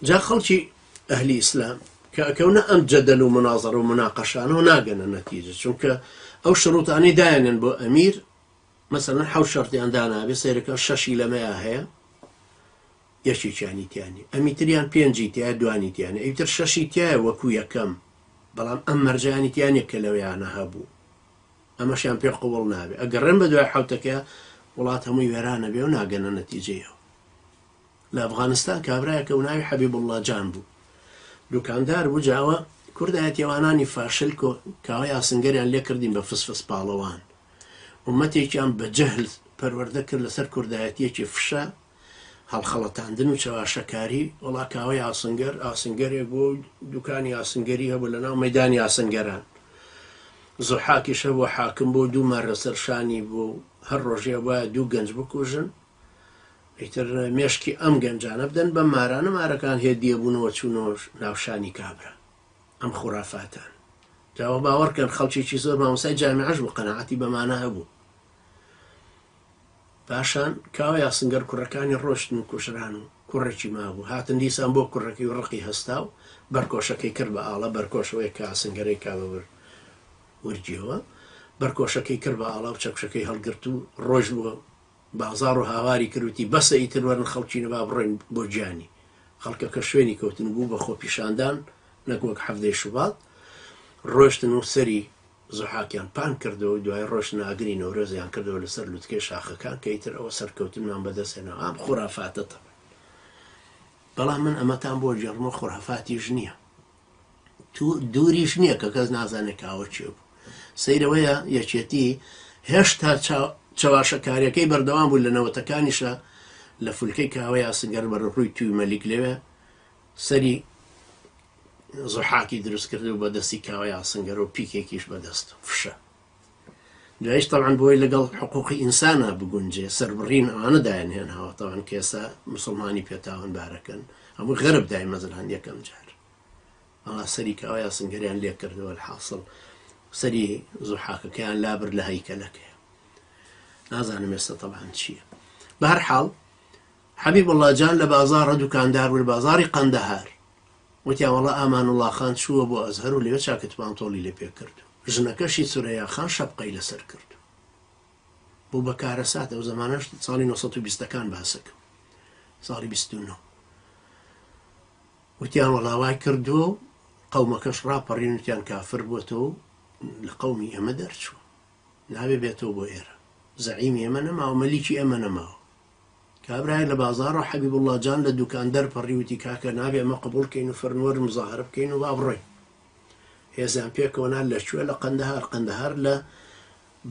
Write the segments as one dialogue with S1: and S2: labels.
S1: جا خەڵکی ئەهلی ئیسلام کەکەونە ئەم جەدەل و منازەڕە و مناقەشانەوە ناگەنە نەتیجە، چونکە ئەو شروطانی دایانێن بۆ ئەمیر، مەسەڵەن حەوت شەرتیان دانابێ، سەیرەکە شەشی لەمەیە هەیە، یەکێکیانی تیانی، ئەمی تریان پێنجی تایە، دوانی تیانە، ئەیتر شەشی تایە وەکو یەکەم، بەڵام ئەم مەرجانی تیانێک کە لەوەیانە هەبوو، ئەمەشیان پێ قوبڵ نابێ. ئەگەڕێن بە دوای حەوتەکە وڵات هەمووی وێرانە بێ و ناگەنە نەتیجەیەوە. لە ئەفغانستان کابرایەکە و ناوی حەبیبوڵڵا جان بوو، دوکاندار بوو، جاوە کوردایەتێوانانی فاشل کاوە یاسنگەریان لێ کردین بە فسفس پاڵەوان، ومەتێکیان بە جەهل پەروەردە کرد لەسەر کوردایەتیەکی فشە، هەڵخەڵەتاندن و چاواشەکاری. وەڵا کاوە ئاسنگەرێک بوو، دوکانی ئاسنگەری هەبوو لە ناو مەیدانی ئاسنگەران، زوحاکیش هەبوو، حاکم بۆ دوو مارە سەرشانی بوو، هەر ڕۆژێ وایە دوو گەنج بکوژن، ئیتر مێشکی ئەم گەنجانە بدەن بە مارانە، مارەکان هێدیە بوونەوە چوونەوە ناوشانی کابرا. ئەم خوڕافاتان جاوە باوەڕکەن خەڵکیی زۆر مامۆستای جامیعەش بوو، قەناعەتی بەمانە هەبوو. پاشان کاوە یاسنگەر کوڕەکانی ڕۆشتن و کوشران و کوڕێکی مابوو، هاتن دیسان بۆ کوڕەکەی و ڕقی هەستا و بەرکۆشەکەی کرد بە ئاڵە، بەرکۆشەوەی کە ئاسنگەرەی کاوە وەرجیەوە، بەرکۆشەکەی کرد بە ئاڵا و چەکشەکەی هەڵگرت و ڕۆژ بووە بازار و هاواری کردوتی بەسە ئیتر وەرن خەڵکی نەبا بڕۆین بۆ گیانی. خەڵکەکە شوێنی کەوتن بوو بە خۆ پیشاندان، نەک وەک حەفتەی شوبات، ڕۆشتن و سەری زوحاکیان پان کردەوە، دوای ڕۆژ ئاگری نەورۆزیان کردەوە لەسەر لوتکەی شاخەکان، کە ئیتر ئەوە سەرکەوتنمان بەدەستێنەوە. ئەم خوڕافاتە. بەڵام من ئەمەتان بۆ جەڕمە خوڕافاتیش نییە، دووریش نییە کە کەس نازانێت کاوە چێ بوو. سەیرەوەیە یەکێتی هێشتا چاواشەکاریەکەی بەردەوام بوو لە نەوەتەکانیشە، لە فولکەی کاوە یاسنگەر بەڕووی توی مەلیک لەوێ سەری زوحاکی دروست کرد و بەدەستی کاوە یاسنگەر و پیکێکیش بەدەست فشە. دوایش تەڵعاً بۆی لەگەڵ حقوقی ئینسانە بگونجێ، سەربڕین ئەوانە دایان هێناوە، تەڵعاً کە ئێستا مسلمانی پێتاوانبارەکەن هەموو غەرب دای مەزلان یەکەم جار ئەڵا سەری کاوە یاسنگەریان لێ کردەوە، الحاصل سەری زوحاکەکەیان لابر لە هەیکەلەکەیە. نازانم ئێستا تەڵعاً چییە. بەهەرحاڵ حەبیبوڵڵا جان لە بازاڕە دوکاندار بوو، لە بازاڕی قەندەهار، وتیان وەڵا ئامانوڵڵا خان چووە بۆ ئەزهەر و لەوێ چاکت پانتۆڵی لێ پێ کرد، ژنەکەشی سورەیا خان شەپقەی لەسەر کرد، بوو بە کارەسات. ئەو زەمانەش ساڵی 1920ەکان باسەکەم، ساڵی 29. وتیان وەڵاوای کردووە و قەومەکەش ڕاپەڕین، وتیان کافر بووەتەوە لە قەومی ئێمە دەرچووە، نابێ بێتەوە بۆ ئێرە، زەعیمی ئێمە نەماوە، مەلیکی ئێمە نەماوە. کابرای لە بازاڕە حەبیبوڵڵا جان لە دوکان دەرپەڕی، وتی کاکە نابێ ئەمە قبوڵکەین و فەرموەر مزاهرە بکەین و با بڕۆین. هێزیان پێکەوەنا لەکوێ؟ لە قەندەهار. قەندەهار لە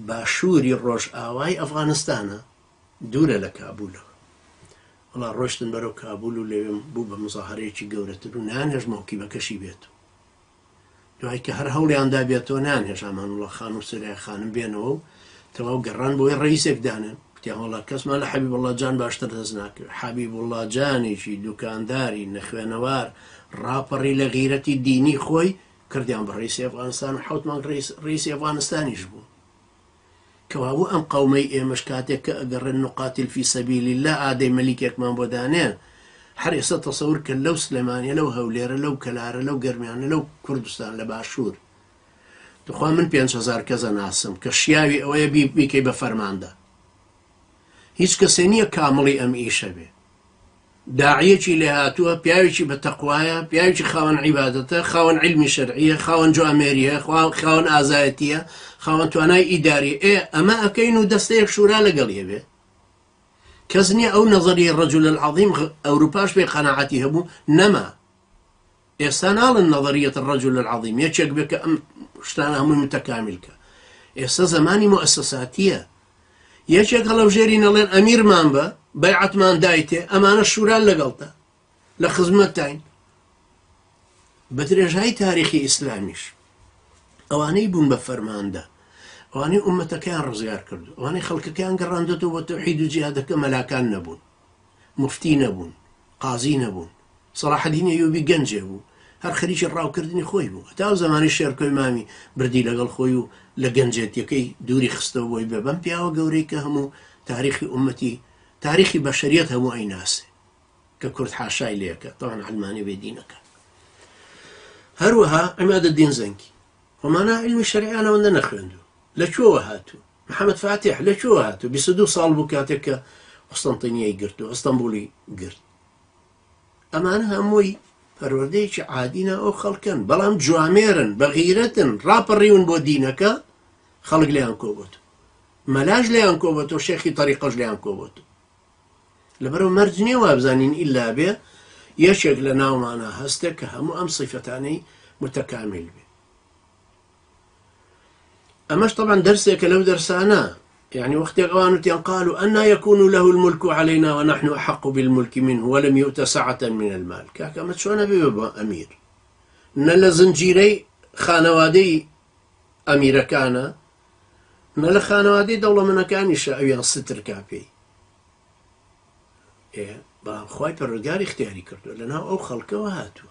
S1: باشووری ڕۆژ ئاوای ئەفغانستانە، دوورە لە کابولەوە. وەڵا ڕۆشتن بەرەو کابول و لەوێ بوو بە مزاهرەیەکی گەورەتر و نانهێژ مەوکیبەکەشی بێت. دوای کە هەر هەوڵیاندا بێتەوە نانهێژ ئامانوڵڵا خان و سورەیا خانم بێنەوە و تەواو گەڕان بۆی ڕئیسێک دانن. وتیان وەڵا کەسمان لە حەبیبوڵڵا جان باشتر دەست ناکرد. حەبیبوڵڵا جانێکی دوکانداری نەخوێنەوار ڕاپەڕی لە غیرەتی دینی خۆی کردیان بە ڕئیسی ئەفغانستان و 7 مانگ ڕئیسی ئەفغانستانیش بوو. کەوابوو ئەم قەومەی ئێمەش کاتێک کە ئەگەڕێن نوقاتیل فی سەبیلیللا ئادەی مەلیکێکمان بۆ دانێن، هەر ئێستا تەسەور کە لەو سلێمانیە، لەو هەولێرە، لەو کەلارە، لەو گەرمیانە، لەو کوردستان لە باشوور، دخوا من 5,000 کەسە ناسم کە شیاوی ئەوەیە بیکەی بە فەرماندا. هیچ کەسێ نییە کامڵی ئەم ئیشە بێ. داعیەکی لێ هاتووە، پیاوێکی بە تەقوایە، پیاوێکی خاوەن عیبادەتە، خاوەن عیلمی شەرعیە، خاوەن جوامێریە، خاوەن ئازایەتیە، خاوەن توانای ئیداری. ئەمە ئەکەین و دەستەیەک شورا لەگەڵیە بێ. کەس نییە ئەو نەزەریە ڕەجول العەظیم ئەوروپاش پێی قەناعەتی هەبوو نەما. ئێستا ناڵن نەظەریەت ڕەجول العەظیم یەکێک بێ کە ئەم شتانە هەمووی متەکاملکە. ئێستا زەمانی مؤسساتیە. یەکێک هەڵەبژێری نەڵێن ئەمیرمان بە، بەیعەتمان دایتێ، ئەمانە شورا لەگەڵتە، لە خزمەتتاین. بە درێژایی تاریخی ئیسلامیش ئەوانەی بوون بە فەرماندا، ئەوانەی ئومەتەکەیان ڕزگار کردو، ئەوانەی خەڵکەکەیان گەڕاندەتەوە بۆ تەوحید و جیهادەکە، مەلاکان نەبوون، مفتی نەبوون، قازی نەبوون. سەلاح الدین ئەیوبی گەنجێ بوو، هەر خەریکی ڕاوکردنی خۆی بوو. تا زمانی شێرکۆی مامی بردی لەگەڵ خۆی و لە گەنجێتیەکەی دووری خستەوە بۆی بێ. بەم پیاوە گەورەی کە هەموو تاریخی ئومەتی، تاریخی بەشەریەت هەموو ئەیناسێ. ككرد حاشای ليك طبعا علماني بيدينك هروها عماد الدين زنكي ومانا علم الشريعة أنا وندنا نخوندو لشو هاتو محمد فاتح لشو هاتو بيسدو صالبو كاتك قسطنطينية قرتو اسطنبولي قرت أمانها موي پەروەردەیەکی عادینا ئەو خەڵکن بەڵام جوامێرن بەغیرەتن ڕاپەڕیون بۆ دینەکە خەڵک لێیان کۆبووتو مەلاژ لێیان کۆبووتو شێخی تەریقەش لێیان کۆبووتو لەبەرەوە مەرج نییە وابزانین ئیلا بێ یەکێک لە ناومانە هەستێک کە هەموو ئەم سیفەتانەی متەکامل بێ ئەمەش طبعا دەرسێکە لەو دەرسانە يعني وقت غوانتيان قالوا أن يكون له الملك علينا ونحن أحق بالملك منه ولم يؤت سعة من المال كاكا ما تشونا بيبا أمير نلا زنجيري خانوادي أمير كان نلا خانوادي دولة من كان يشاء ستر كابي إيه بقى خواي بالرجال اختياري كردو لأنها أو خلقه وهاتو